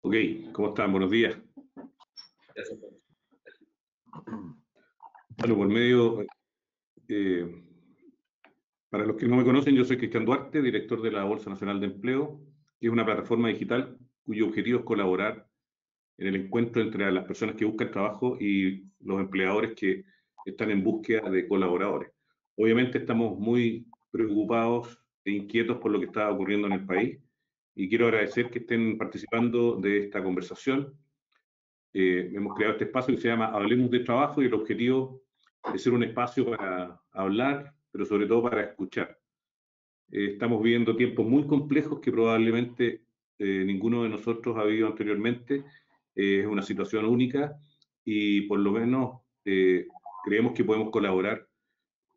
Ok, ¿cómo están? Buenos días. Bueno, por medio, para los que no me conocen, yo soy Cristian Duarte, director de la Bolsa Nacional de Empleo, que es una plataforma digital cuyo objetivo es colaborar en el encuentro entre las personas que buscan trabajo y los empleadores que están en búsqueda de colaboradores. Obviamente estamos muy preocupados e inquietos por lo que está ocurriendo en el país y quiero agradecer que estén participando de esta conversación. Hemos creado este espacio que se llama Hablemos de Trabajo y el objetivo es ser un espacio para hablar, pero sobre todo para escuchar. Estamos viviendo tiempos muy complejos que probablemente ninguno de nosotros ha vivido anteriormente. Es una situación única y por lo menos creemos que podemos colaborar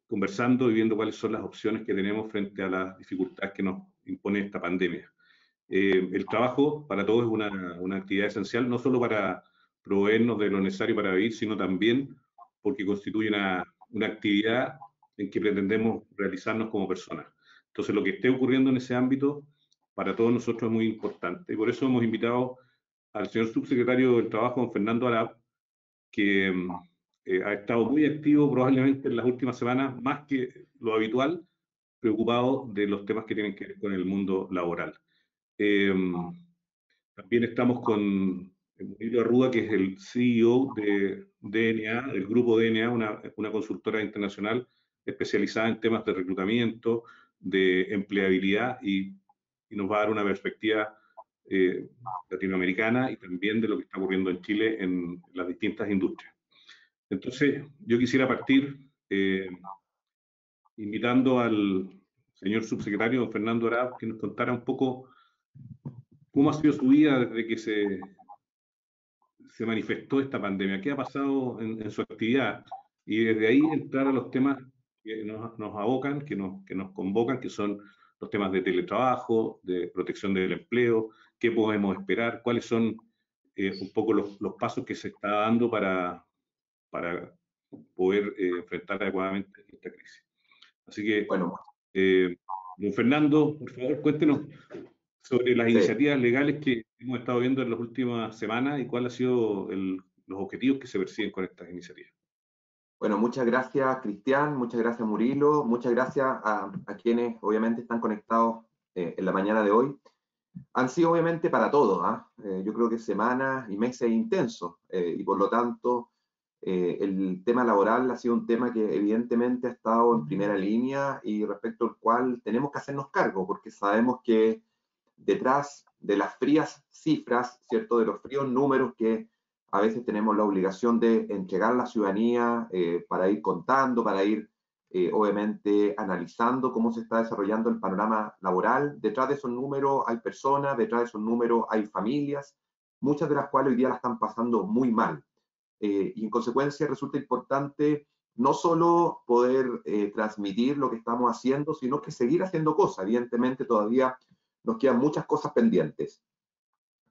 conversando y viendo cuáles son las opciones que tenemos frente a las dificultades que nos impone esta pandemia. El trabajo para todos es una actividad esencial, no solo para proveernos de lo necesario para vivir, sino también porque constituye una actividad en que pretendemos realizarnos como personas. Entonces, lo que esté ocurriendo en ese ámbito, para todos nosotros es muy importante. Y por eso hemos invitado al señor subsecretario del Trabajo, don Fernando Arap, que ha estado muy activo probablemente en las últimas semanas, más que lo habitual, preocupado de los temas que tienen que ver con el mundo laboral. También estamos con Emilio Arruda, que es el CEO de DNA, del grupo DNA, una consultora internacional especializada en temas de reclutamiento, de empleabilidad y nos va a dar una perspectiva latinoamericana y también de lo que está ocurriendo en Chile en las distintas industrias. Entonces, yo quisiera partir invitando al señor subsecretario, don Fernando Arap, que nos contara un poco cómo ha sido su vida desde que se manifestó esta pandemia, qué ha pasado en su actividad, y desde ahí entrar a los temas que nos abocan, que nos convocan, que son los temas de teletrabajo, de protección del empleo, qué podemos esperar, cuáles son un poco los pasos que se está dando para poder enfrentar adecuadamente esta crisis. Así que, Bueno, don Fernando, por favor, cuéntenos sobre las sí. iniciativas legales que hemos estado viendo en las últimas semanas y cuáles han sido los objetivos que se persiguen con estas iniciativas. Bueno, muchas gracias, Cristian, muchas gracias, Murilo, muchas gracias a quienes obviamente están conectados en la mañana de hoy. Han sido obviamente para todos, yo creo que semanas y meses intensos y por lo tanto el tema laboral ha sido un tema que evidentemente ha estado en primera línea y respecto al cual tenemos que hacernos cargo porque sabemos que detrás de las frías cifras, ¿cierto? De los fríos números que a veces tenemos la obligación de entregar a la ciudadanía para ir contando, para ir obviamente analizando cómo se está desarrollando el panorama laboral. Detrás de esos números hay personas, detrás de esos números hay familias, muchas de las cuales hoy día la están pasando muy mal. Y en consecuencia resulta importante no solo poder transmitir lo que estamos haciendo, sino que seguir haciendo cosas. Evidentemente todavía nos quedan muchas cosas pendientes.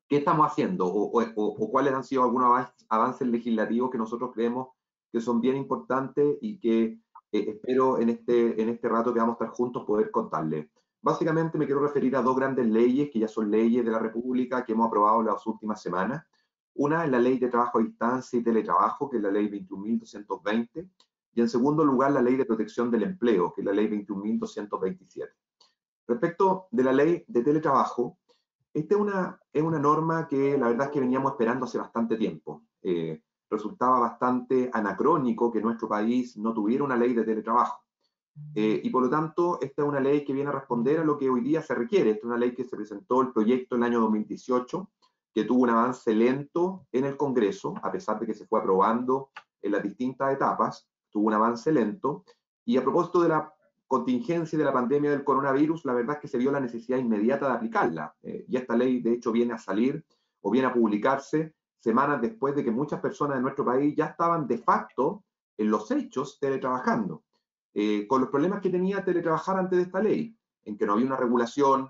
¿Qué estamos haciendo o cuáles han sido algunos avances legislativos que nosotros creemos que son bien importantes y que espero en este rato que vamos a estar juntos poder contarles? Básicamente me quiero referir a dos grandes leyes que ya son leyes de la República que hemos aprobado en las últimas semanas. Una es la Ley de Trabajo a Distancia y Teletrabajo, que es la Ley 21.220, y en segundo lugar la Ley de Protección del Empleo, que es la Ley 21.227. Respecto de la Ley de Teletrabajo, esta es una norma que la verdad es que veníamos esperando hace bastante tiempo. Resultaba bastante anacrónico que nuestro país no tuviera una ley de teletrabajo. Y por lo tanto, esta es una ley que viene a responder a lo que hoy día se requiere. Esta es una ley que se presentó el proyecto en el año 2018, que tuvo un avance lento en el Congreso, a pesar de que se fue aprobando en las distintas etapas, tuvo un avance lento. Y a propósito de la contingencia de la pandemia del coronavirus, la verdad es que se vio la necesidad inmediata de aplicarla. Y esta ley, de hecho, viene a salir o viene a publicarse semanas después de que muchas personas de nuestro país ya estaban de facto en los hechos teletrabajando. Con los problemas que tenía teletrabajar antes de esta ley, en que no había una regulación,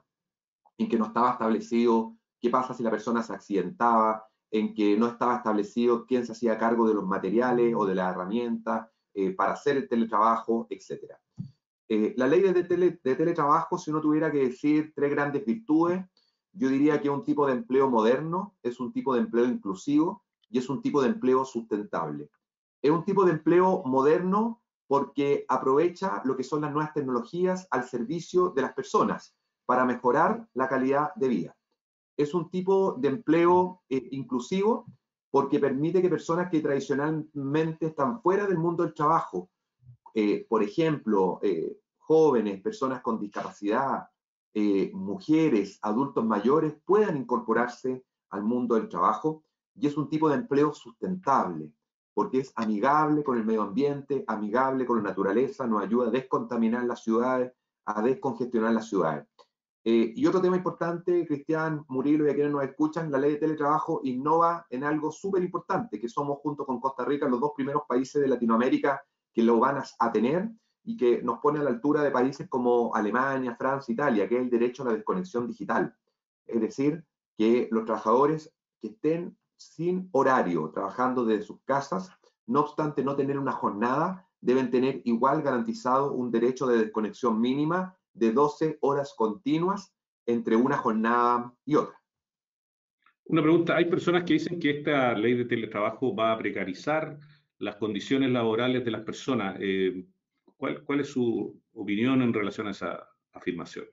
en que no estaba establecido qué pasa si la persona se accidentaba, en que no estaba establecido quién se hacía cargo de los materiales o de las herramientas para hacer el teletrabajo, etc. La ley de teletrabajo, si uno tuviera que decir tres grandes virtudes, Yo diría que un tipo de empleo moderno, es un tipo de empleo inclusivo y es un tipo de empleo sustentable. Es un tipo de empleo moderno porque aprovecha lo que son las nuevas tecnologías al servicio de las personas para mejorar la calidad de vida. Es un tipo de empleo inclusivo porque permite que personas que tradicionalmente están fuera del mundo del trabajo, por ejemplo, jóvenes, personas con discapacidad, mujeres, adultos mayores, puedan incorporarse al mundo del trabajo, y es un tipo de empleo sustentable, porque es amigable con el medio ambiente, amigable con la naturaleza, nos ayuda a descontaminar las ciudades, a descongestionar las ciudades. Y otro tema importante, Cristian, Murilo y a quienes nos escuchan, la ley de teletrabajo innova en algo súper importante, que somos junto con Costa Rica los dos primeros países de Latinoamérica que lo van a tener y que nos pone a la altura de países como Alemania, Francia, Italia, que es el derecho a la desconexión digital. Es decir, que los trabajadores que estén sin horario, trabajando desde sus casas, no obstante no tener una jornada, deben tener igual garantizado un derecho de desconexión mínima de 12 horas continuas entre una jornada y otra. Una pregunta, hay personas que dicen que esta ley de teletrabajo va a precarizar las condiciones laborales de las personas. ¿Cuál es su opinión en relación a esa afirmación?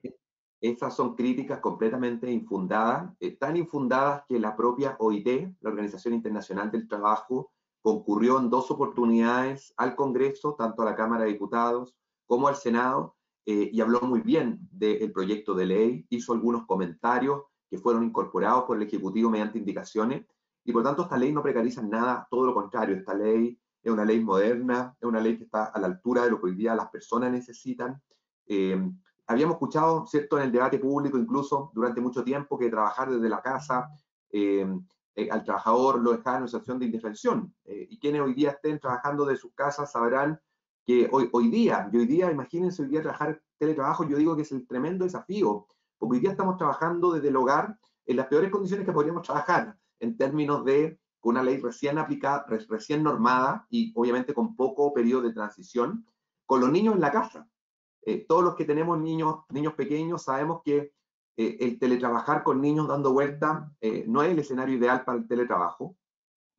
Esas son críticas completamente infundadas, tan infundadas que la propia OIT, la Organización Internacional del Trabajo, concurrió en dos oportunidades al Congreso, tanto a la Cámara de Diputados como al Senado, y habló muy bien del proyecto de ley, hizo algunos comentarios que fueron incorporados por el Ejecutivo mediante indicaciones, y por tanto esta ley no precariza nada, todo lo contrario, esta ley es una ley moderna, es una ley que está a la altura de lo que hoy día las personas necesitan. Eh, Habíamos escuchado, ¿cierto?, en el debate público, incluso durante mucho tiempo, que trabajar desde la casa eh, al trabajador lo dejaba en una situación de indefensión. Y quienes hoy día estén trabajando de sus casas sabrán que hoy día, imagínense hoy día trabajar teletrabajo, yo digo que es el tremendo desafío, porque hoy día estamos trabajando desde el hogar en las peores condiciones que podríamos trabajar, en términos de una ley recién aplicada, recién normada y obviamente con poco periodo de transición, con los niños en la casa. Todos los que tenemos niños pequeños sabemos que el teletrabajar con niños dando vuelta no es el escenario ideal para el teletrabajo,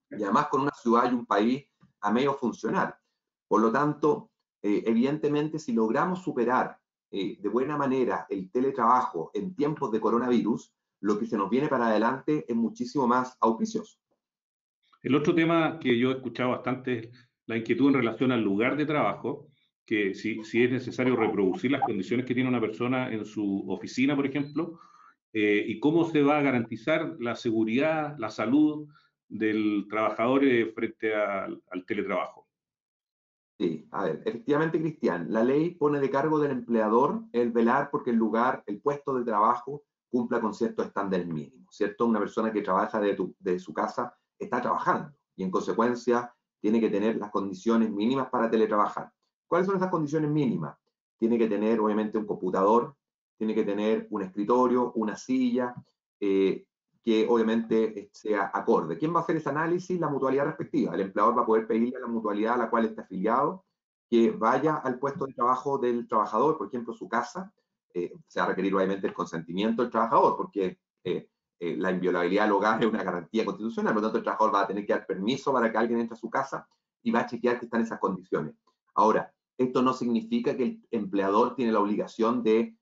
y además con una ciudad y un país a medio funcionar. Por lo tanto, evidentemente, si logramos superar de buena manera el teletrabajo en tiempos de coronavirus, lo que se nos viene para adelante es muchísimo más auspicioso. El otro tema que yo he escuchado bastante es la inquietud en relación al lugar de trabajo, que si es necesario reproducir las condiciones que tiene una persona en su oficina, por ejemplo, y cómo se va a garantizar la seguridad, la salud del trabajador frente al teletrabajo. Sí, a ver, efectivamente, Cristian, la ley pone de cargo del empleador el velar porque el lugar, el puesto de trabajo cumpla con ciertos estándares mínimos, ¿cierto? Una persona que trabaja de su casa está trabajando y en consecuencia tiene que tener las condiciones mínimas para teletrabajar. ¿Cuáles son esas condiciones mínimas? Tiene que tener obviamente un computador, tiene que tener un escritorio, una silla, eh, que obviamente sea acorde. ¿Quién va a hacer ese análisis? La mutualidad respectiva. El empleador va a poder pedirle a la mutualidad a la cual está afiliado que vaya al puesto de trabajo del trabajador, por ejemplo, su casa. Se va a requerir obviamente el consentimiento del trabajador, porque la inviolabilidad del hogar es una garantía constitucional, por lo tanto el trabajador va a tener que dar permiso para que alguien entre a su casa y va a chequear que están esas condiciones. Ahora, esto no significa que el empleador tiene la obligación de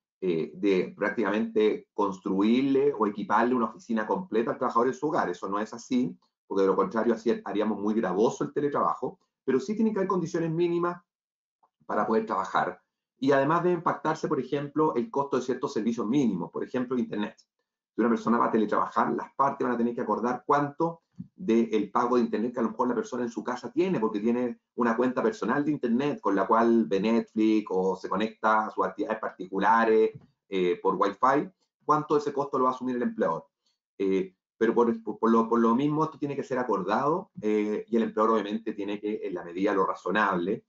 prácticamente construirle o equiparle una oficina completa al trabajador en su hogar. Eso no es así, porque de lo contrario así haríamos muy gravoso el teletrabajo, pero sí tiene que haber condiciones mínimas para poder trabajar. Y además debe impactarse, por ejemplo, el costo de ciertos servicios mínimos, por ejemplo, Internet. Si una persona va a teletrabajar, las partes van a tener que acordar cuánto del pago de Internet que a lo mejor la persona en su casa tiene, porque tiene una cuenta personal de Internet con la cual ve Netflix o se conecta a sus actividades particulares por Wi-Fi, cuánto de ese costo lo va a asumir el empleador. Pero por lo mismo esto tiene que ser acordado y el empleador obviamente tiene que, en la medida de lo razonable,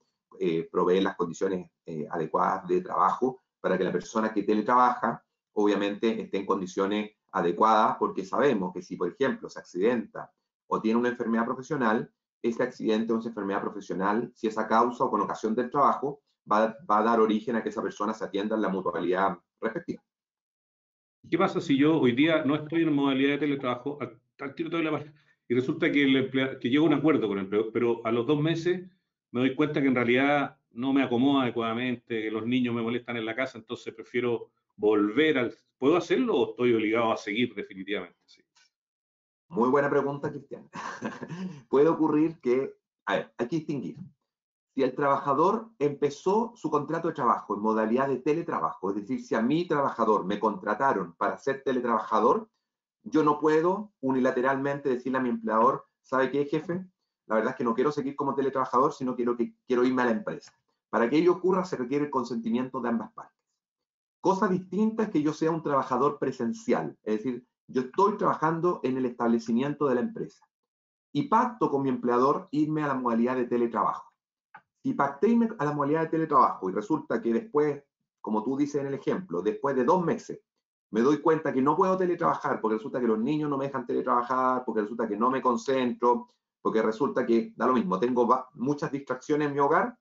proveer las condiciones adecuadas de trabajo para que la persona que teletrabaja obviamente esté en condiciones adecuadas, porque sabemos que si, por ejemplo, se accidenta o tiene una enfermedad profesional, ese accidente o esa enfermedad profesional, si es a causa o con ocasión del trabajo, va a dar origen a que esa persona se atienda en la mutualidad respectiva. ¿Qué pasa si yo hoy día no estoy en modalidad de teletrabajo, al tiro te doy la palabra, y resulta que, que llego a un acuerdo con el empleador, pero a los 2 meses me doy cuenta que en realidad no me acomoda adecuadamente, que los niños me molestan en la casa, entonces prefiero volver al... ¿Puedo hacerlo o estoy obligado a seguir definitivamente? Sí. Muy buena pregunta, Cristian. Puede ocurrir que, a ver, hay que distinguir. Si el trabajador empezó su contrato de trabajo en modalidad de teletrabajo, es decir, si a mi trabajador me contrataron para ser teletrabajador, yo no puedo unilateralmente decirle a mi empleador, ¿sabe qué, jefe? La verdad es que no quiero seguir como teletrabajador, sino quiero irme a la empresa. Para que ello ocurra se requiere el consentimiento de ambas partes. Cosa distinta es que yo sea un trabajador presencial, es decir, yo estoy trabajando en el establecimiento de la empresa y pacto con mi empleador irme a la modalidad de teletrabajo. Si pacté irme a la modalidad de teletrabajo y resulta que después, como tú dices en el ejemplo, después de 2 meses, me doy cuenta que no puedo teletrabajar porque resulta que los niños no me dejan teletrabajar, porque resulta que no me concentro, porque resulta que, da lo mismo, tengo muchas distracciones en mi hogar,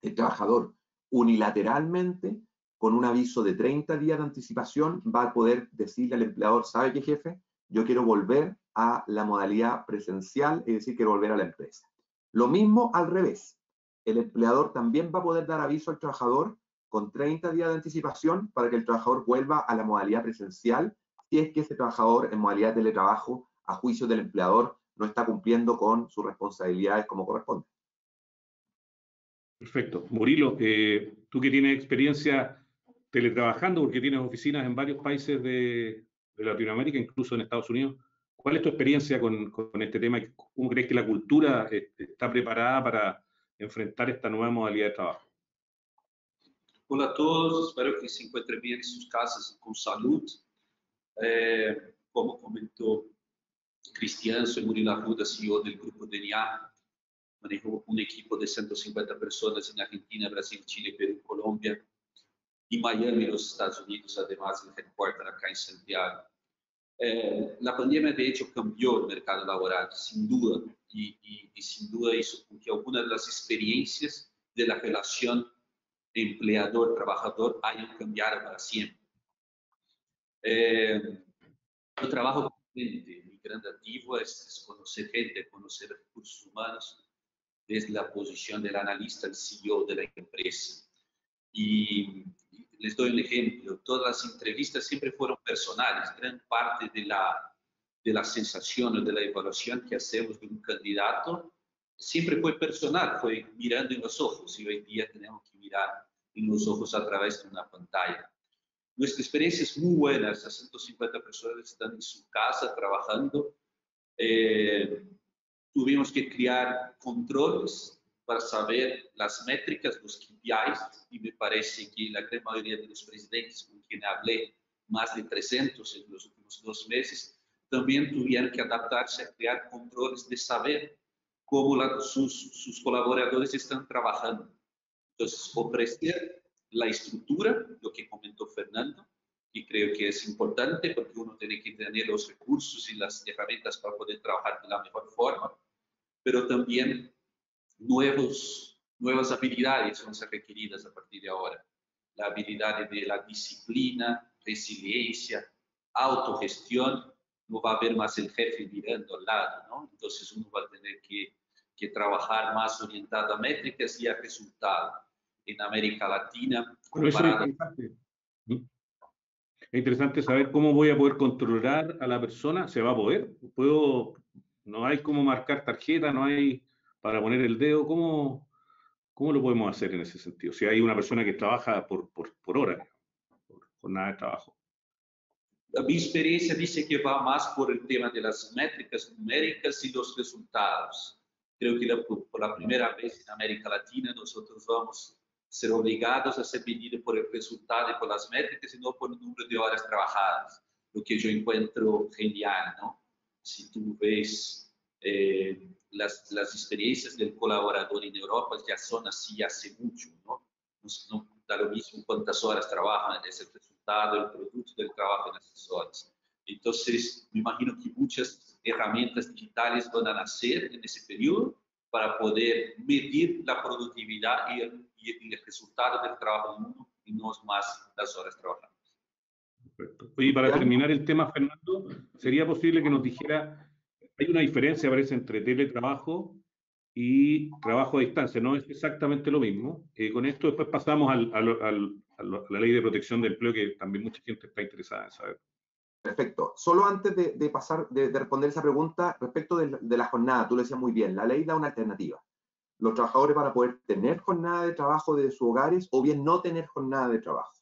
el trabajador unilateralmente, con un aviso de 30 días de anticipación, va a poder decirle al empleador, ¿sabe qué, jefe? Yo quiero volver a la modalidad presencial, es decir, quiero volver a la empresa. Lo mismo al revés. El empleador también va a poder dar aviso al trabajador con 30 días de anticipación para que el trabajador vuelva a la modalidad presencial si es que ese trabajador en modalidad de teletrabajo, a juicio del empleador, no está cumpliendo con sus responsabilidades como corresponde. Perfecto. Murilo, tú que tienes experiencia teletrabajando, porque tienes oficinas en varios países de Latinoamérica, incluso en Estados Unidos, ¿cuál es tu experiencia con este tema? ¿Cómo crees que la cultura está preparada para enfrentar esta nueva modalidad de trabajo? Hola a todos, espero que se encuentren bien en sus casas con salud. Como comentó Cristian, soy Murilo Arruda, CEO del grupo DNA. Manejo un equipo de 150 personas en Argentina, Brasil, Chile, Perú, Colombia y Miami, los Estados Unidos, además del headquarter acá en Santiago. La pandemia, de hecho, cambió el mercado laboral, sin duda, y sin duda hizo con que algunas de las experiencias de la relación empleador-trabajador hayan cambiado para siempre. Yo trabajo con gente, mi gran activo es conocer gente, conocer recursos humanos desde la posición del analista, el CEO de la empresa. Y les doy un ejemplo, todas las entrevistas siempre fueron personales, gran parte de la sensación o de la evaluación que hacemos de un candidato siempre fue personal, fue mirando en los ojos, y hoy día tenemos que mirar en los ojos a través de una pantalla. Nuestra experiencia es muy buena, esas 150 personas están en su casa trabajando. Tuvimos que crear controles para saber las métricas, los KPIs, y me parece que la gran mayoría de los presidentes con quien hablé, más de 300 en los últimos 2 meses, también tuvieron que adaptarse a crear controles de saber cómo sus colaboradores están trabajando. Entonces, ofrecer la estructura, lo que comentó Fernando, y creo que es importante porque uno tiene que tener los recursos y las herramientas para poder trabajar de la mejor forma, pero también nuevas habilidades van a ser requeridas a partir de ahora. La habilidad de la disciplina, resiliencia, autogestión, no va a haber más el jefe mirando al lado, ¿no? Entonces uno va a tener que trabajar más orientado a métricas y a resultados. En América Latina, Bueno, eso es interesante. Es interesante saber cómo voy a poder controlar a la persona. ¿Se va a poder? No hay cómo marcar tarjeta, no hay para poner el dedo. ¿Cómo lo podemos hacer en ese sentido? Si hay una persona que trabaja por hora, por jornada de trabajo. Mi experiencia dice que va más por el tema de las métricas numéricas y los resultados. Creo que por la primera vez en América Latina nosotros vamos a ser obligados a ser medidos por el resultado y por las métricas y no por el número de horas trabajadas, lo que yo encuentro genial, ¿no? Si tú ves las experiencias del colaborador en Europa ya son así hace mucho, ¿no? No da lo mismo cuántas horas trabajan, es el resultado, el producto del trabajo en esas horas. Entonces, me imagino que muchas herramientas digitales van a nacer en ese periodo para poder medir la productividad y el resultado del trabajo de uno y no más las horas trabajadas. Perfecto. Y para terminar el tema, Fernando, ¿sería posible que nos dijera, hay una diferencia, parece, entre teletrabajo y trabajo a distancia? No es exactamente lo mismo. Con esto después pasamos a la ley de protección de empleo, que también mucha gente está interesada en saber. Perfecto. Solo antes de pasar, de responder esa pregunta, respecto de la jornada, tú lo decías muy bien, la ley da una alternativa. Los trabajadores van a poder tener jornada de trabajo desde sus hogares o bien no tener jornada de trabajo.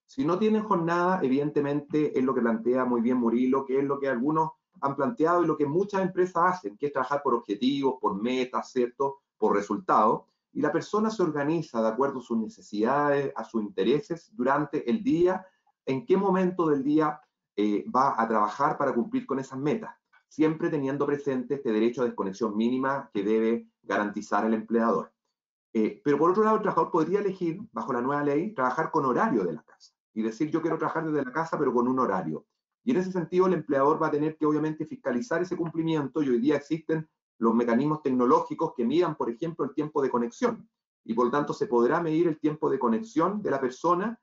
Si no tienen jornada, evidentemente es lo que plantea muy bien Murilo, que es lo que algunos han planteado y lo que muchas empresas hacen, que es trabajar por objetivos, por metas, ¿cierto? Por resultados. Y la persona se organiza de acuerdo a sus necesidades, a sus intereses durante el día, en qué momento del día va a trabajar para cumplir con esas metas, siempre teniendo presente este derecho a desconexión mínima que debe garantizar el empleador. Pero por otro lado, el trabajador podría elegir, bajo la nueva ley, trabajar con horario de la casa y decir yo quiero trabajar desde la casa pero con un horario. Y en ese sentido el empleador va a tener que obviamente fiscalizar ese cumplimiento y hoy día existen los mecanismos tecnológicos que midan, por ejemplo, el tiempo de conexión y por lo tanto se podrá medir el tiempo de conexión de la persona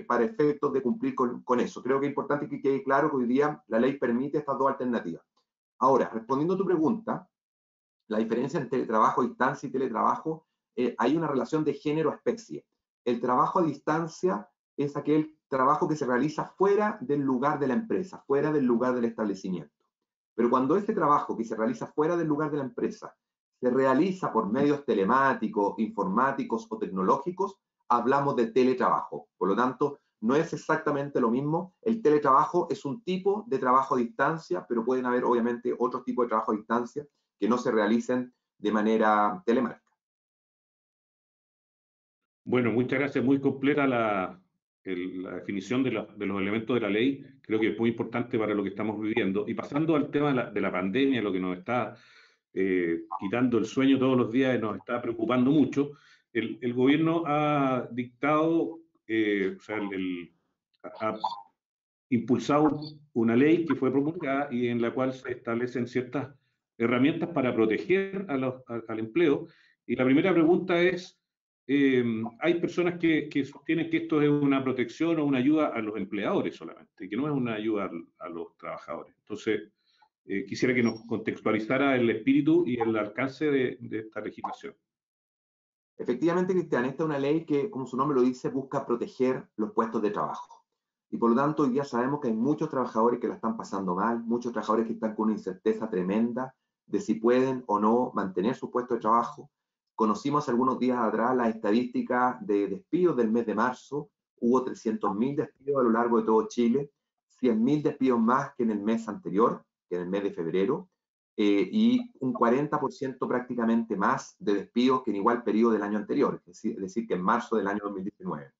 para efectos de cumplir con eso. Creo que es importante que quede claro que hoy día la ley permite estas dos alternativas. Ahora, respondiendo a tu pregunta, la diferencia entre teletrabajo a distancia y teletrabajo, hay una relación de género-especie. El trabajo a distancia es aquel trabajo que se realiza fuera del lugar de la empresa, fuera del lugar del establecimiento. Pero cuando ese trabajo que se realiza fuera del lugar de la empresa se realiza por medios telemáticos, informáticos o tecnológicos, hablamos de teletrabajo. Por lo tanto, no es exactamente lo mismo. El teletrabajo es un tipo de trabajo a distancia, pero pueden haber obviamente otros tipos de trabajo a distancia que no se realicen de manera telemática. Bueno, muchas gracias. Muy completa la definición de los elementos de la ley. Creo que es muy importante para lo que estamos viviendo. Y pasando al tema de la pandemia, lo que nos está quitando el sueño todos los días y nos está preocupando mucho, el gobierno ha dictado, o sea, ha impulsado una ley que fue promulgada y en la cual se establecen ciertas herramientas para proteger al empleo. Y la primera pregunta es, hay personas que sostienen que esto es una protección o una ayuda a los empleadores solamente, que no es una ayuda a los trabajadores. Entonces, quisiera que nos contextualizara el espíritu y el alcance de esta legislación. Efectivamente, Cristian, esta es una ley que, como su nombre lo dice, busca proteger los puestos de trabajo. Y por lo tanto, hoy día sabemos que hay muchos trabajadores que la están pasando mal, muchos trabajadores que están con una incerteza tremenda de si pueden o no mantener su puesto de trabajo. Conocimos algunos días atrás las estadísticas de despidos del mes de marzo. Hubo 300.000 despidos a lo largo de todo Chile, 100.000 despidos más que en el mes anterior, que en el mes de febrero, y un 40% prácticamente más de despidos que en igual periodo del año anterior, es decir, que en marzo del año 2019.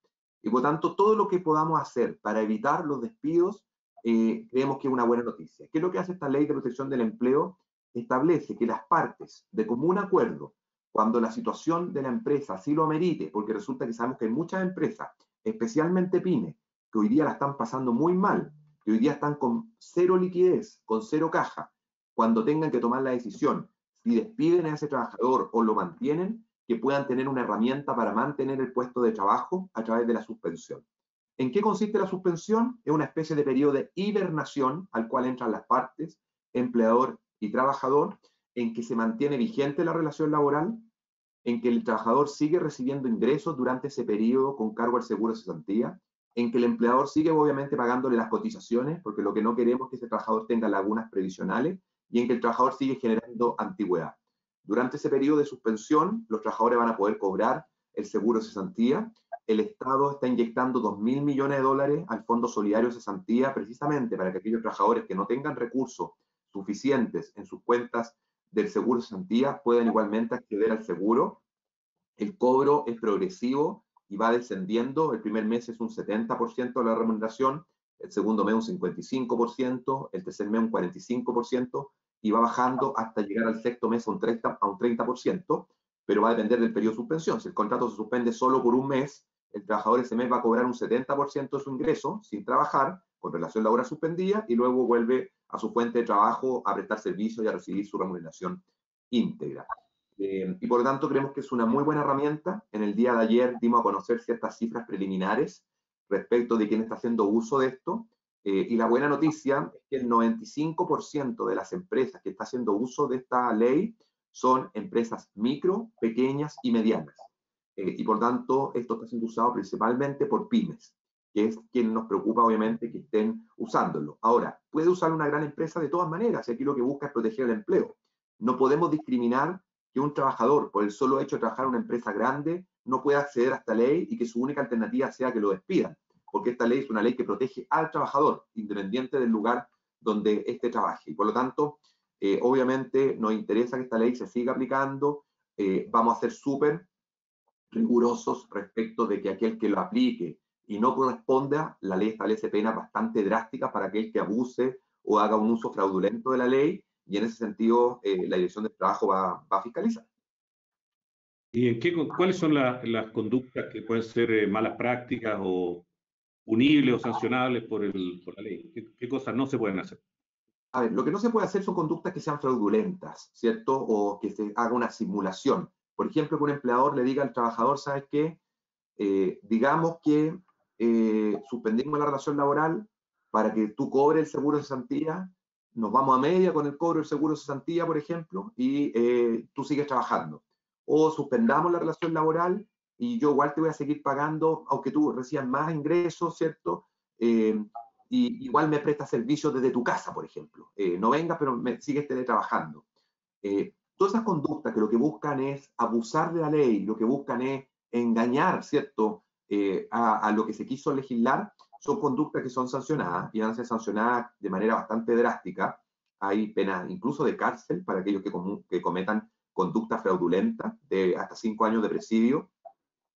Y por tanto, todo lo que podamos hacer para evitar los despidos, creemos que es una buena noticia. ¿Qué es lo que hace esta ley de protección del empleo? Establece que las partes, de común acuerdo, cuando la situación de la empresa así lo amerite, porque resulta que sabemos que hay muchas empresas, especialmente pymes, que hoy día la están pasando muy mal, que hoy día están con cero liquidez, con cero caja, cuando tengan que tomar la decisión si despiden a ese trabajador o lo mantienen, que puedan tener una herramienta para mantener el puesto de trabajo a través de la suspensión. ¿En qué consiste la suspensión? Es una especie de periodo de hibernación al cual entran las partes, empleador y trabajador, en que se mantiene vigente la relación laboral, en que el trabajador sigue recibiendo ingresos durante ese periodo con cargo al seguro de cesantía, en que el empleador sigue obviamente pagándole las cotizaciones, porque lo que no queremos es que ese trabajador tenga lagunas previsionales, y en que el trabajador sigue generando antigüedad. Durante ese periodo de suspensión, los trabajadores van a poder cobrar el seguro de cesantía. El Estado está inyectando 2.000 millones de dólares al Fondo Solidario de Cesantía, precisamente para que aquellos trabajadores que no tengan recursos suficientes en sus cuentas del seguro de cesantía puedan igualmente acceder al seguro. El cobro es progresivo y va descendiendo. El primer mes es un 70% de la remuneración, el segundo mes un 55%, el tercer mes un 45%, y va bajando hasta llegar al sexto mes a un 30%, pero va a depender del periodo de suspensión. Si el contrato se suspende solo por un mes, el trabajador ese mes va a cobrar un 70% de su ingreso sin trabajar, con relación laboral suspendida, y luego vuelve a su fuente de trabajo a prestar servicios y a recibir su remuneración íntegra. Y por lo tanto creemos que es una muy buena herramienta. En el día de ayer dimos a conocer ciertas cifras preliminares respecto de quién está haciendo uso de esto. Y la buena noticia es que el 95% de las empresas que está haciendo uso de esta ley son empresas micro, pequeñas y medianas. Y por tanto, esto está siendo usado principalmente por pymes, que es quien nos preocupa obviamente que estén usándolo. Ahora, puede usar una gran empresa de todas maneras, y aquí lo que busca es proteger el empleo. No podemos discriminar que un trabajador, por el solo hecho de trabajar en una empresa grande, no pueda acceder a esta ley y que su única alternativa sea que lo despidan, porque esta ley es una ley que protege al trabajador, independiente del lugar donde éste trabaje. Y por lo tanto, obviamente nos interesa que esta ley se siga aplicando. Vamos a ser súper rigurosos respecto de que aquel que lo aplique y no corresponda, la ley establece penas bastante drásticas para aquel que abuse o haga un uso fraudulento de la ley, y en ese sentido la Dirección del Trabajo va a fiscalizar. ¿Y cuáles son las conductas que pueden ser malas prácticas o punibles o sancionables por la ley? ¿Qué cosas no se pueden hacer? A ver, lo que no se puede hacer son conductas que sean fraudulentas, ¿cierto? O que se haga una simulación. Por ejemplo, que un empleador le diga al trabajador, ¿sabes qué? Digamos que suspendimos la relación laboral para que tú cobres el seguro de cesantía, nos vamos a media con el cobro del seguro de cesantía, por ejemplo, y tú sigues trabajando. O suspendamos la relación laboral y yo igual te voy a seguir pagando, aunque tú recibas más ingresos, ¿cierto? Y igual me prestas servicios desde tu casa, por ejemplo. No vengas, pero me sigues teletrabajando. Todas esas conductas que lo que buscan es abusar de la ley, lo que buscan es engañar, ¿cierto?, a lo que se quiso legislar, son conductas que son sancionadas y van a ser sancionadas de manera bastante drástica. Hay penas incluso de cárcel para aquellos que cometan conductas fraudulentas de hasta 5 años de presidio.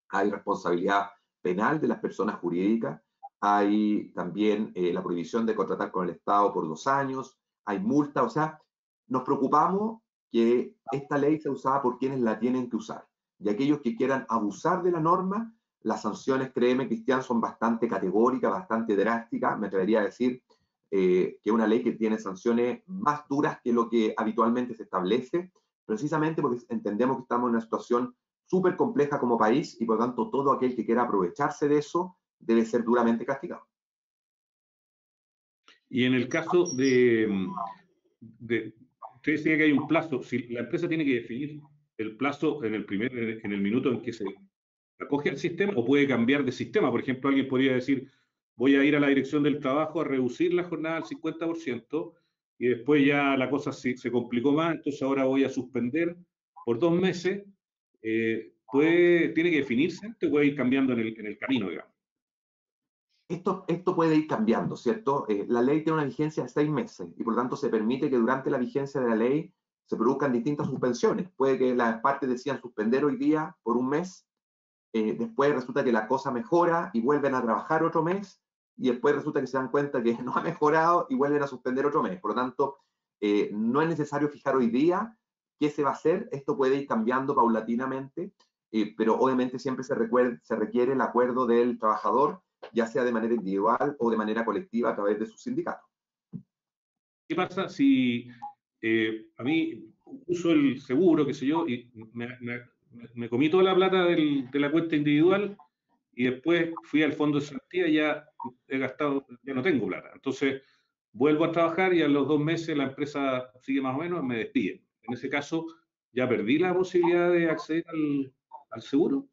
Hay responsabilidad penal de las personas jurídicas. Hay también la prohibición de contratar con el Estado por 2 años. Hay multa. O sea, nos preocupamos que esta ley sea usada por quienes la tienen que usar. Y aquellos que quieran abusar de la norma, las sanciones, créeme, Cristian, son bastante categóricas, bastante drásticas. Me atrevería a decir que una ley que tiene sanciones más duras que lo que habitualmente se establece, precisamente porque entendemos que estamos en una situación súper compleja como país y por lo tanto todo aquel que quiera aprovecharse de eso debe ser duramente castigado. Y en el caso usted decía que hay un plazo, si la empresa tiene que definir el plazo en el minuto en que se acoge al sistema, o puede cambiar de sistema. Por ejemplo, alguien podría decir, voy a ir a la dirección del trabajo a reducir la jornada al 50%, y después ya la cosa se complicó más, entonces ahora voy a suspender por 2 meses. ¿Tiene que definirse antes o puede ir cambiando en el camino, digamos? Esto puede ir cambiando, ¿cierto? La ley tiene una vigencia de 6 meses y por lo tanto se permite que durante la vigencia de la ley se produzcan distintas suspensiones. Puede que las partes decían suspender hoy día por 1 mes, después resulta que la cosa mejora y vuelven a trabajar otro mes, y después resulta que se dan cuenta que no ha mejorado y vuelven a suspender otro mes. Por lo tanto, no es necesario fijar hoy día qué se va a hacer. Esto puede ir cambiando paulatinamente, pero obviamente siempre se requiere el acuerdo del trabajador, ya sea de manera individual o de manera colectiva a través de su sindicato. ¿Qué pasa si a mí uso el seguro, qué sé yo, y me comí toda la plata de la cuenta individual y después fui al fondo de cesantía y ya he gastado, ya no tengo plata? Entonces vuelvo a trabajar y a los 2 meses la empresa sigue más o menos, me despiden. En ese caso, ¿ya perdí la posibilidad de acceder al seguro?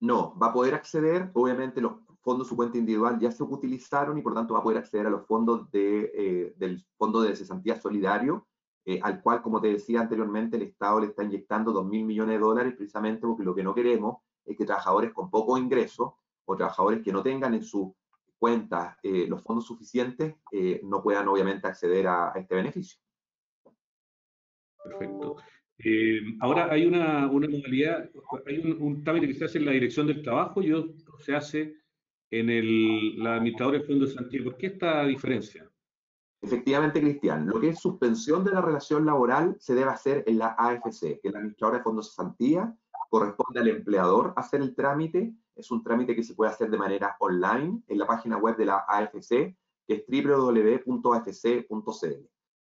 No, va a poder acceder, obviamente los fondos de su cuenta individual ya se utilizaron y por tanto va a poder acceder a los fondos del Fondo de Cesantía Solidario, al cual, como te decía anteriormente, el Estado le está inyectando 2.000 millones de dólares, precisamente porque lo que no queremos es que trabajadores con pocos ingresos o trabajadores que no tengan en sus cuentas los fondos suficientes no puedan obviamente acceder a este beneficio. Perfecto. Ahora hay una modalidad, hay un trámite que se hace en la Dirección del Trabajo y otro se hace en la administradora del Fondo de Cesantía. ¿Por qué esta diferencia? Efectivamente, Cristian, lo que es suspensión de la relación laboral se debe hacer en la AFC, que es la administradora de fondos de cesantía. Corresponde al empleador hacer el trámite. Es un trámite que se puede hacer de manera online en la página web de la AFC, que es www.afc.cl.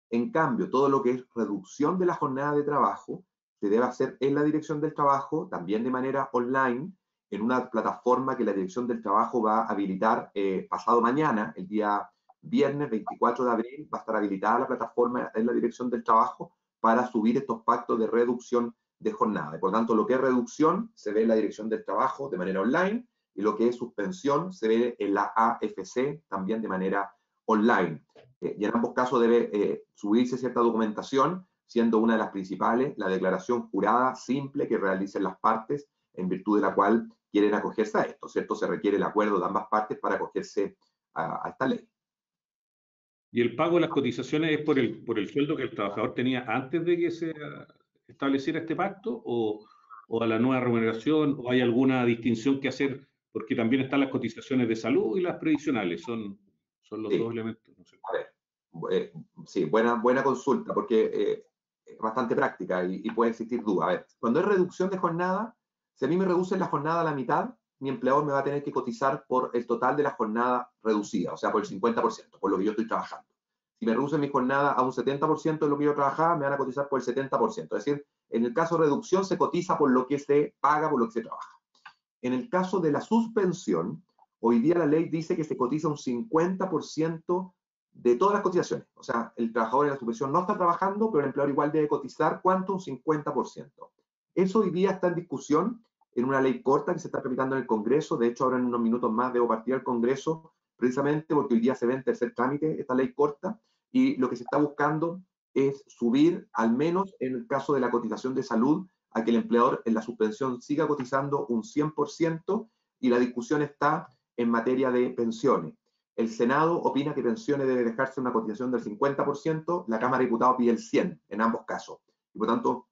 En cambio, todo lo que es reducción de la jornada de trabajo se debe hacer en la Dirección del Trabajo, también de manera online, en una plataforma que la Dirección del Trabajo va a habilitar pasado mañana, el día viernes 24 de abril va a estar habilitada la plataforma en la Dirección del Trabajo para subir estos pactos de reducción de jornada. Por lo tanto, lo que es reducción se ve en la Dirección del Trabajo de manera online y lo que es suspensión se ve en la AFC también de manera online. Y en ambos casos debe subirse cierta documentación, siendo una de las principales la declaración jurada simple que realicen las partes en virtud de la cual quieren acogerse a esto, ¿cierto? Se requiere el acuerdo de ambas partes para acogerse a esta ley. ¿Y el pago de las cotizaciones es por el sueldo que el trabajador tenía antes de que se estableciera este pacto o a la nueva remuneración, o hay alguna distinción que hacer? Porque también están las cotizaciones de salud y las previsionales, son los dos elementos, ¿no sé? A ver, sí, buena consulta, porque es bastante práctica y puede existir duda. A ver, cuando es reducción de jornada, si a mí me reducen la jornada a la mitad, mi empleador me va a tener que cotizar por el total de la jornada reducida, o sea, por el 50%, por lo que yo estoy trabajando. Si me reducen mi jornada a un 70% de lo que yo trabajaba, me van a cotizar por el 70%. Es decir, en el caso de reducción se cotiza por lo que se paga, por lo que se trabaja. En el caso de la suspensión, hoy día la ley dice que se cotiza un 50% de todas las cotizaciones. O sea, el trabajador en la suspensión no está trabajando, pero el empleador igual debe cotizar, ¿cuánto? Un 50%. Eso hoy día está en discusión en una ley corta que se está tramitando en el Congreso. De hecho, ahora en unos minutos más debo partir al Congreso, precisamente porque hoy día se ve en tercer trámite esta ley corta, y lo que se está buscando es subir, al menos en el caso de la cotización de salud, a que el empleador en la suspensión siga cotizando un 100%, y la discusión está en materia de pensiones. El Senado opina que pensiones debe dejarse una cotización del 50%, la Cámara de Diputados pide el 100% en ambos casos. Y por tanto,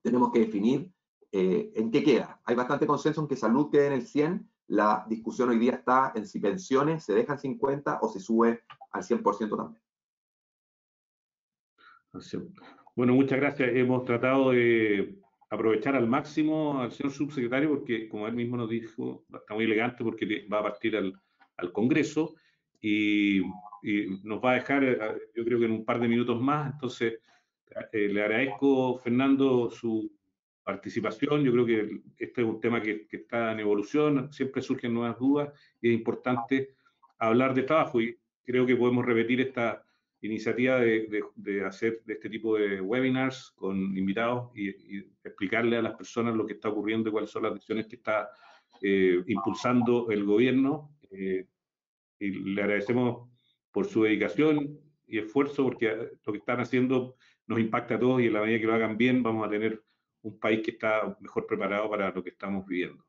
tenemos que definir en qué queda. Hay bastante consenso en que salud quede en el 100%, la discusión hoy día está en si pensiones se dejan 50% o se sube al 100% también. Bueno, muchas gracias. Hemos tratado de aprovechar al máximo al señor subsecretario porque, como él mismo nos dijo, está muy elegante porque va a partir al Congreso y nos va a dejar, yo creo que en un par de minutos más. Entonces, le agradezco, Fernando, su participación. Yo creo que este es un tema que está en evolución, siempre surgen nuevas dudas y es importante hablar de trabajo, y creo que podemos repetir esta iniciativa de hacer de este tipo de webinars con invitados y explicarle a las personas lo que está ocurriendo y cuáles son las decisiones que está impulsando el gobierno. Y le agradecemos por su dedicación y esfuerzo, porque lo que están haciendo nos impacta a todos, y en la medida que lo hagan bien vamos a tener un país que está mejor preparado para lo que estamos viviendo.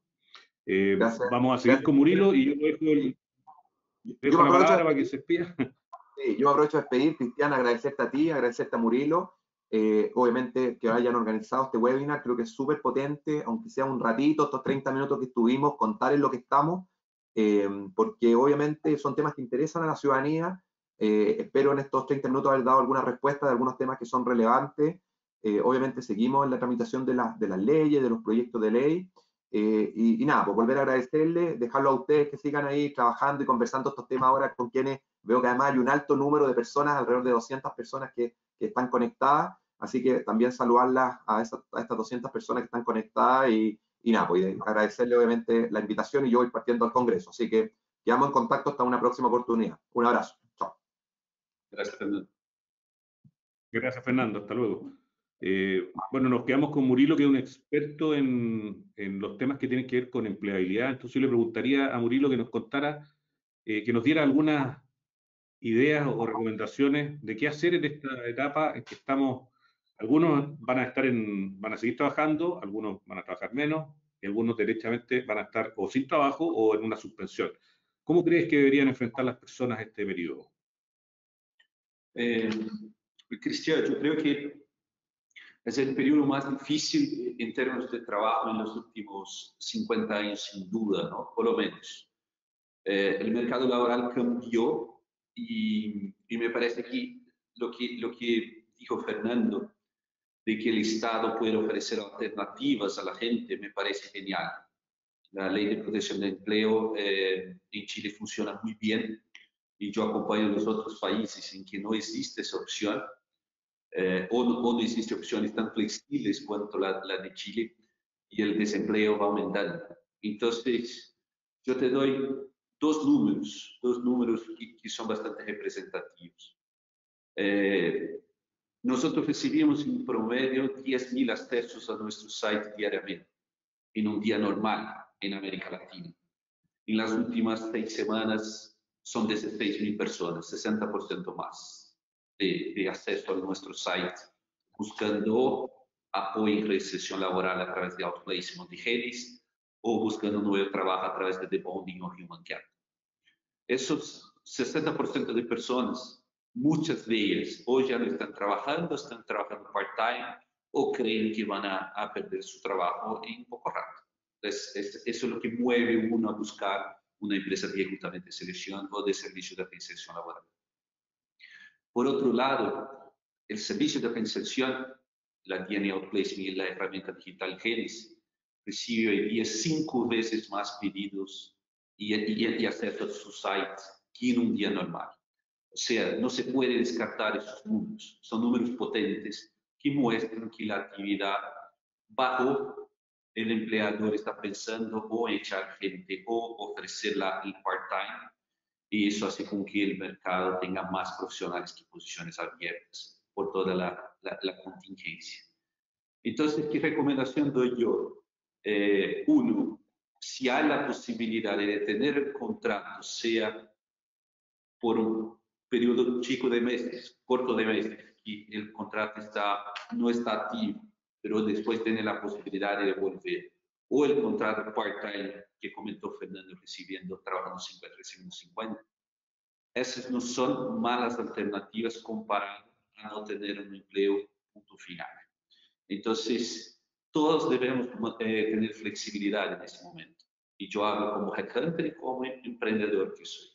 Vamos a seguir con Murilo y yo dejo la palabra para que se despida. Sí, yo aprovecho de despedir, Cristian, agradecerte a ti, agradecerte a Murilo. Obviamente que hayan organizado este webinar, creo que es súper potente, aunque sea un ratito, estos 30 minutos que estuvimos, contar en lo que estamos, porque obviamente son temas que interesan a la ciudadanía. Espero en estos 30 minutos haber dado alguna respuesta de algunos temas que son relevantes. Obviamente seguimos en la tramitación de las leyes, de los proyectos de ley. Y nada, pues volver a agradecerles, dejarlo a ustedes que sigan ahí trabajando y conversando estos temas ahora con quienes veo que además hay un alto número de personas, alrededor de 200 personas que están conectadas, así que también saludarlas a estas 200 personas que están conectadas y nada, pues agradecerle obviamente la invitación, y yo voy partiendo al Congreso, así que quedamos en contacto hasta una próxima oportunidad. Un abrazo. Chao. Gracias, Fernando. Gracias, Fernando. Hasta luego. Bueno, nos quedamos con Murilo, que es un experto en los temas que tienen que ver con empleabilidad. Entonces yo le preguntaría a Murilo que nos contara, que nos diera algunas ideas o recomendaciones de qué hacer en esta etapa en que estamos. Algunos van a seguir trabajando, algunos van a trabajar menos, y algunos derechamente van a estar o sin trabajo o en una suspensión. ¿Cómo crees que deberían enfrentar las personas este periodo? Cristian, yo creo que es el periodo más difícil en términos de trabajo en los últimos 50 años, sin duda, ¿no? Por lo menos. El mercado laboral cambió y me parece que lo que dijo Fernando, de que el Estado puede ofrecer alternativas a la gente, me parece genial. La ley de protección de empleo en Chile funciona muy bien, y yo acompaño los otros países en que no existe esa opción, o no existe opciones tan flexibles cuanto la de Chile, y el desempleo va aumentando. Entonces, yo te doy dos números que son bastante representativos. Nosotros recibimos en promedio 10.000 accesos a nuestro site diariamente, en un día normal en América Latina. En las últimas 6 semanas son 16.000 personas, 60% más de acceso a nuestro site, buscando apoyo en reinserción laboral a través de outplacement de redes o buscando un nuevo trabajo a través de debonding o human capital. Esos 60% de personas, muchas de ellas hoy ya no están trabajando part-time o creen que van a perder su trabajo en poco rato. Entonces, eso es lo que mueve uno a buscar una empresa de reclutamiento de selección o de servicio de reinserción laboral. Por otro lado, el servicio de reinserción, la DNA Outplacement y la herramienta digital Genis, recibe hoy día 5 veces más pedidos y acceso a su site que en un día normal. O sea, no se puede descartar esos números. Son números potentes que muestran que la actividad bajó, el empleador está pensando o echar gente o ofrecerla el part-time, y eso hace con que el mercado tenga más profesionales que posiciones abiertas por toda la contingencia. Entonces, ¿qué recomendación doy yo? Uno, si hay la posibilidad de tener el contrato, sea por un periodo chico de meses, corto de meses, y el contrato no está activo, pero después tiene la posibilidad de devolver, o el contrato part-time que comentó Fernando, trabajando 50, recibiendo 50. Esas no son malas alternativas comparado a no tener un empleo punto final. Entonces, todos debemos tener flexibilidad en ese momento. Y yo hablo como headhunter y como emprendedor que soy.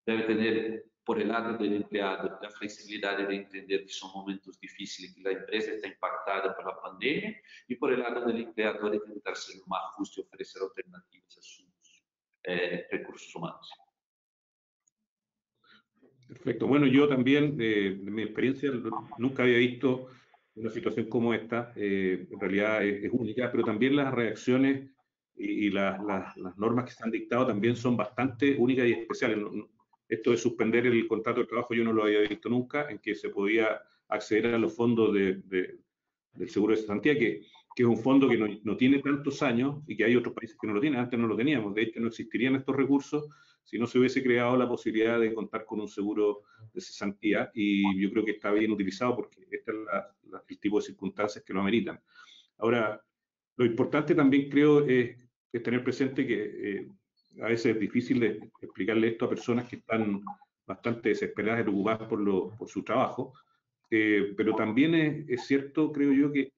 Debe tener, por el lado del empleado, la flexibilidad de entender que son momentos difíciles, que la empresa está impactada por la pandemia, y por el lado del empleador, intentar ser lo más justo y ofrecer alternativas a sus recursos humanos. Perfecto. Bueno, yo también, de mi experiencia, nunca había visto una situación como esta. En realidad es única, pero también las reacciones y las normas que se han dictado también son bastante únicas y especiales. Esto de suspender el contrato de trabajo yo no lo había visto nunca, en que se podía acceder a los fondos del seguro de cesantía, que es un fondo que no tiene tantos años y que hay otros países que no lo tienen. Antes no lo teníamos. De hecho, no existirían estos recursos si no se hubiese creado la posibilidad de contar con un seguro de cesantía, y yo creo que está bien utilizado porque este es el tipo de circunstancias que lo ameritan. Ahora, lo importante también creo es tener presente que a veces es difícil explicarle esto a personas que están bastante desesperadas y preocupadas por su trabajo, pero también es cierto, creo yo, que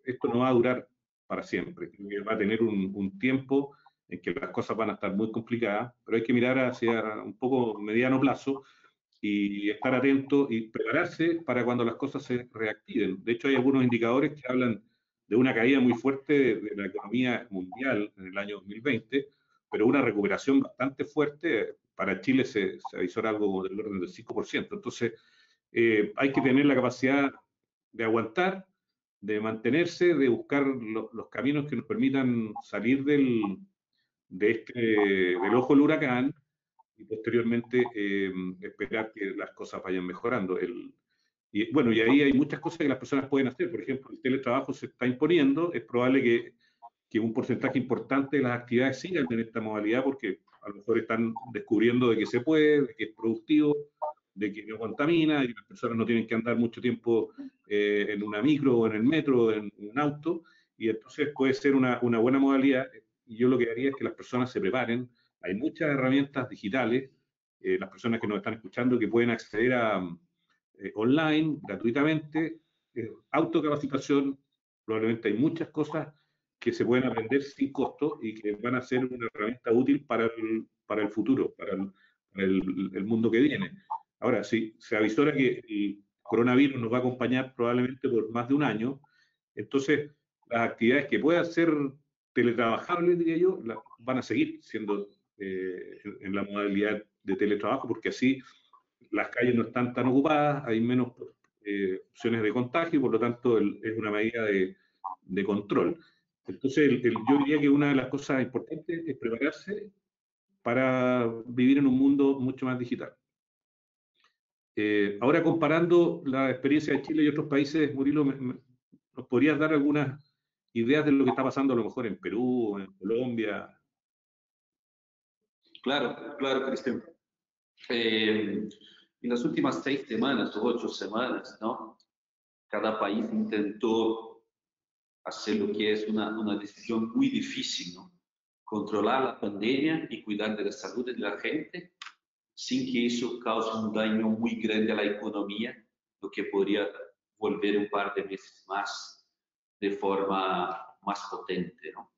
esto no va a durar para siempre, que va a tener un tiempo en que las cosas van a estar muy complicadas, pero hay que mirar hacia un poco mediano plazo y estar atento y prepararse para cuando las cosas se reactiven. De hecho, hay algunos indicadores que hablan de una caída muy fuerte de la economía mundial en el año 2020, pero una recuperación bastante fuerte. Para Chile se avisora algo del orden del 5%. Entonces, hay que tener la capacidad de aguantar, de mantenerse, de buscar los caminos que nos permitan salir del ojo del huracán y posteriormente esperar que las cosas vayan mejorando. Y bueno, y ahí hay muchas cosas que las personas pueden hacer. Por ejemplo, el teletrabajo se está imponiendo. Es probable que un porcentaje importante de las actividades sigan en esta modalidad porque a lo mejor están descubriendo de que se puede, de que es productivo, de que no contamina, y las personas no tienen que andar mucho tiempo en una micro o en el metro o en un auto, y entonces puede ser una buena modalidad. Y yo lo que haría es que las personas se preparen. Hay muchas herramientas digitales, las personas que nos están escuchando, que pueden acceder a online gratuitamente, autocapacitación. Probablemente hay muchas cosas que se pueden aprender sin costo y que van a ser una herramienta útil para el futuro, para el mundo que viene. Ahora, si se avisora que el coronavirus nos va a acompañar probablemente por más de un año, entonces las actividades que puedan ser teletrabajables, diría yo, van a seguir siendo en la modalidad de teletrabajo, porque así las calles no están tan ocupadas, hay menos opciones de contagio, y por lo tanto es una medida de control. Entonces, yo diría que una de las cosas importantes es prepararse para vivir en un mundo mucho más digital. Ahora, comparando la experiencia de Chile y otros países, Murilo, ¿nos podrías dar algunas ideas de lo que está pasando a lo mejor en Perú, en Colombia? Claro, claro, Cristian. En las últimas 6 semanas o 8 semanas, ¿no? Cada país intentó hacer lo que es una decisión muy difícil, ¿no? Controlar la pandemia y cuidar de la salud de la gente sin que eso cause un daño muy grande a la economía, lo que podría volver un par de meses más de forma más potente, ¿no?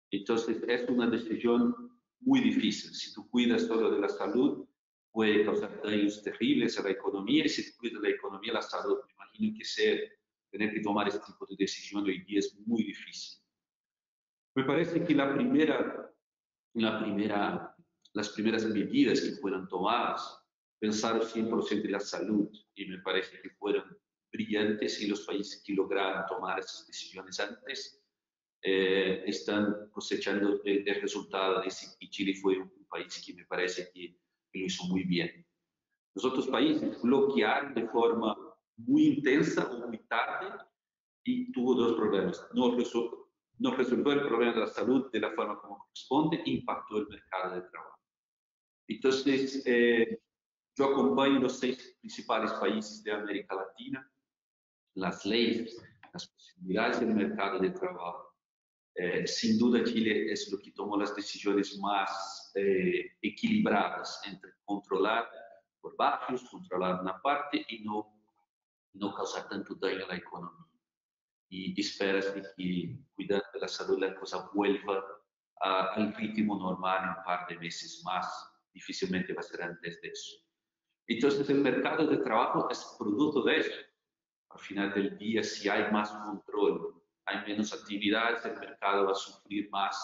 Entonces, es una decisión muy difícil. Si tú cuidas solo de la salud, puede causar daños terribles a la economía, y si tú cuidas de la economía, la salud, me imagino que tener que tomar este tipo de decisión hoy día es muy difícil. Me parece que las primeras medidas que fueron tomadas pensaron 100% en la salud, y me parece que fueron brillantes, y los países que lograron tomar esas decisiones antes están cosechando el resultado de ese, y Chile fue un país que me parece que lo hizo muy bien. Los otros países bloquearon de forma muy intensa o muy tarde, y tuvo 2 problemas. No resolvió el problema de la salud de la forma como corresponde, e impactó el mercado de trabajo. Entonces, yo acompaño los 6 principales países de América Latina, las leyes, las posibilidades del mercado de trabajo. Sin duda, Chile es lo que tomó las decisiones más equilibradas entre controlar por barrios, controlar una parte y no causar tanto daño a la economía. Y esperas que cuidando de la salud la cosa vuelva al ritmo normal en un par de meses más. Difícilmente va a ser antes de eso. Entonces, el mercado de trabajo es producto de eso. Al final del día, si hay más control, hay menos actividades, el mercado va a sufrir más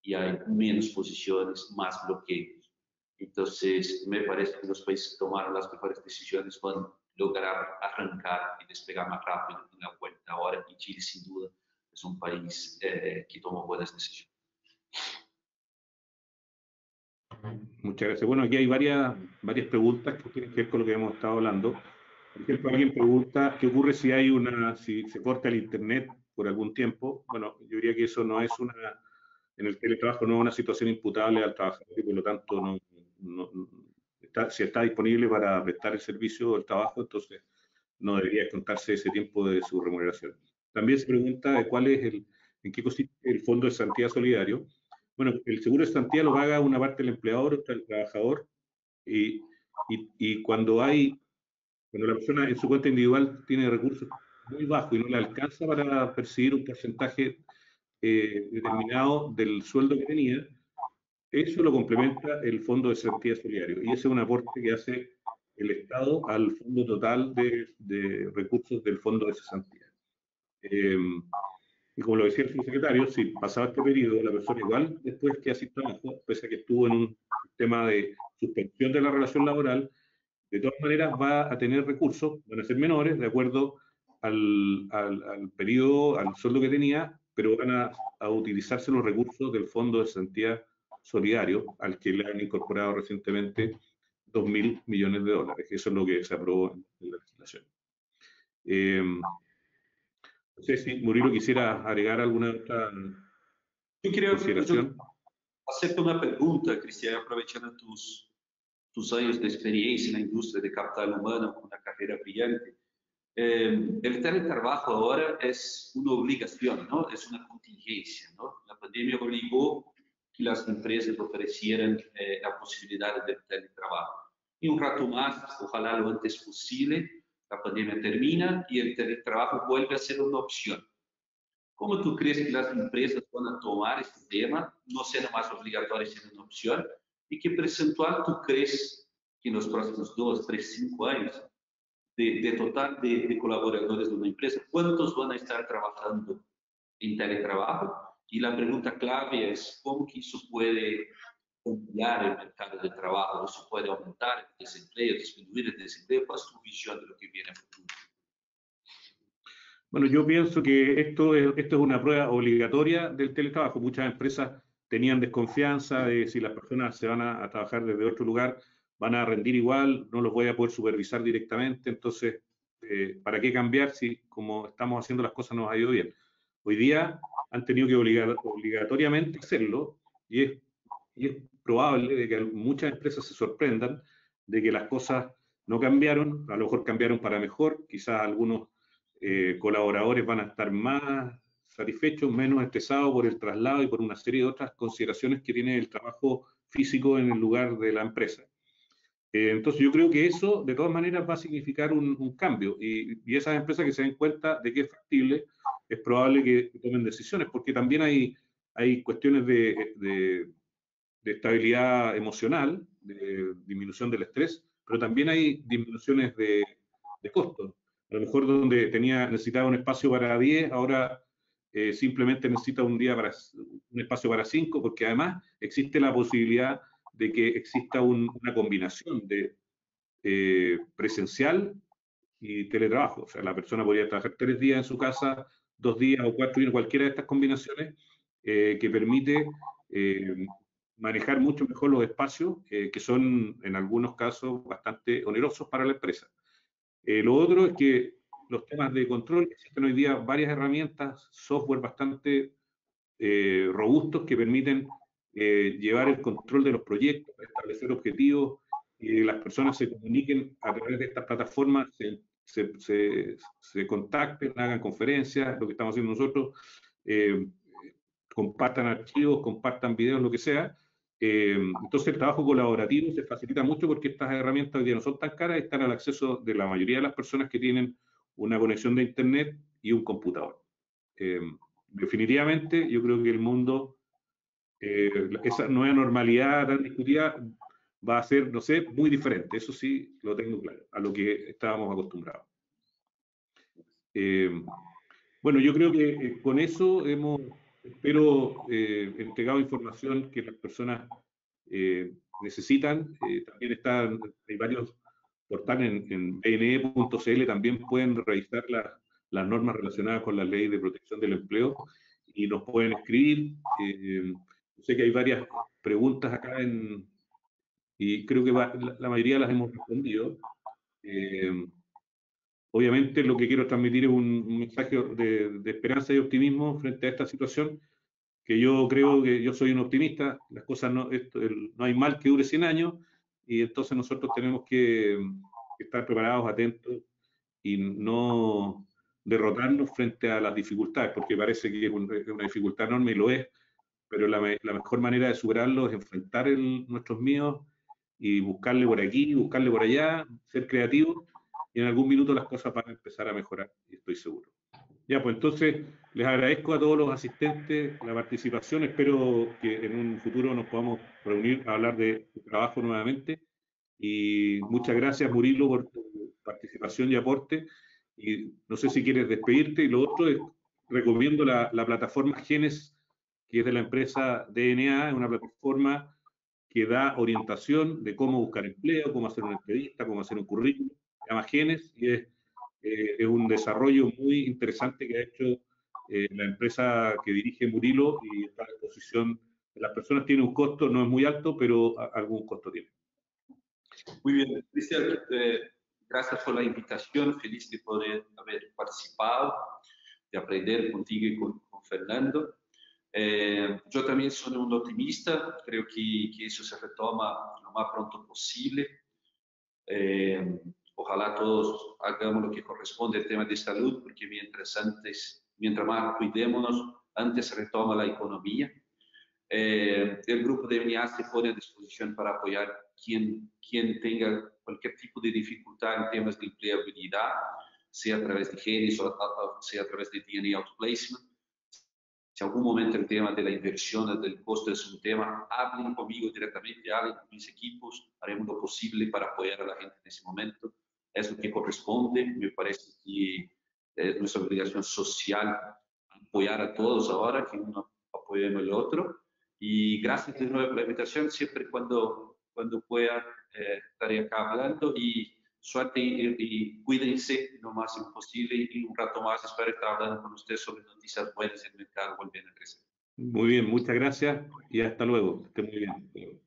y hay menos posiciones, más bloqueos. Entonces, me parece que los países que tomaron las mejores decisiones van a lograr arrancar y despegar más rápido en la vuelta ahora, y Chile sin duda es un país que tomó buenas decisiones. Muchas gracias. Bueno, aquí hay varias preguntas que tienen que ver con lo que hemos estado hablando. Por ejemplo, alguien pregunta, ¿qué ocurre si se corta el internet por algún tiempo? Bueno, yo diría que eso no es en el teletrabajo no es una situación imputable al trabajador, y por lo tanto si está disponible para prestar el servicio o el trabajo, entonces no debería descontarse ese tiempo de su remuneración. También se pregunta en qué consiste el Fondo de Cesantía Solidario. Bueno, el seguro de cesantía lo paga una parte del empleador, otra el trabajador, y cuando la persona en su cuenta individual tiene recursos muy bajos y no le alcanza para percibir un porcentaje determinado del sueldo que tenía, eso lo complementa el Fondo de Cesantía Solidario, y ese es un aporte que hace el Estado al fondo total de recursos del Fondo de Cesantía. Y como lo decía el subsecretario, si pasaba este periodo, la persona igual después que sin trabajo, pese a que estuvo en un sistema de suspensión de la relación laboral, de todas maneras va a tener recursos, van a ser menores de acuerdo al periodo, al sueldo que tenía, pero van a utilizarse los recursos del Fondo de Cesantía Solidario, al que le han incorporado recientemente 2.000 millones de dólares. Eso es lo que se aprobó en la legislación. No sé si Murilo quisiera agregar alguna otra consideración. Hacerte una pregunta, Cristian, aprovechando tus años de experiencia en la industria de capital humano, con una carrera brillante. El teletrabajo ahora es una obligación, ¿no? Es una contingencia, ¿no? La pandemia obligó que las empresas ofrecieran la posibilidad del teletrabajo. Y un rato más, ojalá lo antes posible, la pandemia termina y el teletrabajo vuelve a ser una opción. ¿Cómo tú crees que las empresas van a tomar este tema, no siendo más obligatorio, siendo una opción? ¿Y qué porcentaje tú crees que en los próximos 2, 3, 5 años de total de colaboradores de una empresa, cuántos van a estar trabajando en teletrabajo? Y la pregunta clave es, ¿cómo que eso puede cambiar el mercado de trabajo? ¿Eso puede aumentar el desempleo, disminuir el desempleo? ¿Cuál es tu visión de lo que viene a futuro? Bueno, yo pienso que esto es una prueba obligatoria del teletrabajo. Muchas empresas tenían desconfianza de si las personas se van a trabajar desde otro lugar, van a rendir igual, no los voy a poder supervisar directamente, entonces, ¿para qué cambiar si como estamos haciendo las cosas nos ha ido bien? Hoy día han tenido que obligatoriamente hacerlo y es probable de que muchas empresas se sorprendan de que las cosas no cambiaron, a lo mejor cambiaron para mejor, quizás algunos colaboradores van a estar más satisfechos, menos estresados por el traslado y por una serie de otras consideraciones que tiene el trabajo físico en el lugar de la empresa. Entonces yo creo que eso de todas maneras va a significar un cambio y esas empresas que se den cuenta de que es factible, es probable que tomen decisiones, porque también hay cuestiones de estabilidad emocional, de disminución del estrés, pero también hay disminuciones de costos. A lo mejor donde necesitaba un espacio para 10, ahora simplemente necesita un espacio para 5, porque además existe la posibilidad de que exista una combinación de presencial y teletrabajo. O sea, la persona podría trabajar 3 días en su casa, 2 días o 4 días, cualquiera de estas combinaciones que permite manejar mucho mejor los espacios, que son en algunos casos bastante onerosos para la empresa. Lo otro es que los temas de control, existen hoy día varias herramientas, software bastante robustos que permiten llevar el control de los proyectos, establecer objetivos, y las personas se comuniquen a través de estas plataformas, se contacten, hagan conferencias, lo que estamos haciendo nosotros, compartan archivos, compartan videos, lo que sea. Entonces el trabajo colaborativo se facilita mucho porque estas herramientas hoy día no son tan caras y están al acceso de la mayoría de las personas que tienen una conexión de internet y un computador. Definitivamente yo creo que el mundo, esa nueva normalidad tan discutida va a ser, no sé, muy diferente, eso sí lo tengo claro, a lo que estábamos acostumbrados. Bueno, yo creo que con eso espero, entregado información que las personas necesitan. También hay varios portales en bne.cl, también pueden revisar las normas relacionadas con la ley de protección del empleo y nos pueden escribir. Sé que hay varias preguntas acá y creo que la mayoría las hemos respondido. Obviamente lo que quiero transmitir es un mensaje de esperanza y optimismo frente a esta situación, que yo creo que yo soy un optimista, las cosas no hay mal que dure 100 años, y entonces nosotros tenemos que estar preparados, atentos, y no derrotarnos frente a las dificultades, porque parece que es una dificultad enorme y lo es, pero la mejor manera de superarlo es enfrentar nuestros miedos y buscarle por aquí, buscarle por allá, ser creativos, y en algún minuto las cosas van a empezar a mejorar, y estoy seguro. Ya, pues entonces les agradezco a todos los asistentes la participación, espero que en un futuro nos podamos reunir a hablar de trabajo nuevamente, y muchas gracias, Murilo, por tu participación y aporte, y no sé si quieres despedirte, y lo otro es, recomiendo la plataforma Genes, que es de la empresa DNA, es una plataforma que da orientación de cómo buscar empleo, cómo hacer una entrevista, cómo hacer un currículum, se llama Genes, y es un desarrollo muy interesante que ha hecho la empresa que dirige Murilo, y está a disposición de las personas. Tiene un costo, no es muy alto, pero algún costo tiene. Muy bien, Cristian, gracias por la invitación, feliz de poder haber participado, de aprender contigo y con Fernando. Yo también soy un optimista, creo que eso se retoma lo más pronto posible. Ojalá todos hagamos lo que corresponde al tema de salud, porque mientras más cuidémonos, antes se retoma la economía. El grupo de DNA se pone a disposición para apoyar quien tenga cualquier tipo de dificultad en temas de empleabilidad, sea a través de Genes o sea a través de DNA Outplacement. Si en algún momento el tema de la inversión, del costo es un tema, hablen conmigo directamente, hablen con mis equipos, haremos lo posible para apoyar a la gente en ese momento. Es lo que corresponde, me parece que es nuestra obligación social apoyar a todos ahora, que uno apoya en el otro. Y gracias de nuevo por la invitación, siempre cuando pueda estaré acá hablando, y suerte y cuídense lo más posible, y un rato más espero estar hablando con ustedes sobre noticias buenas en el mercado volviendo a crecer. Muy bien, muchas gracias y hasta luego. Que esté muy bien.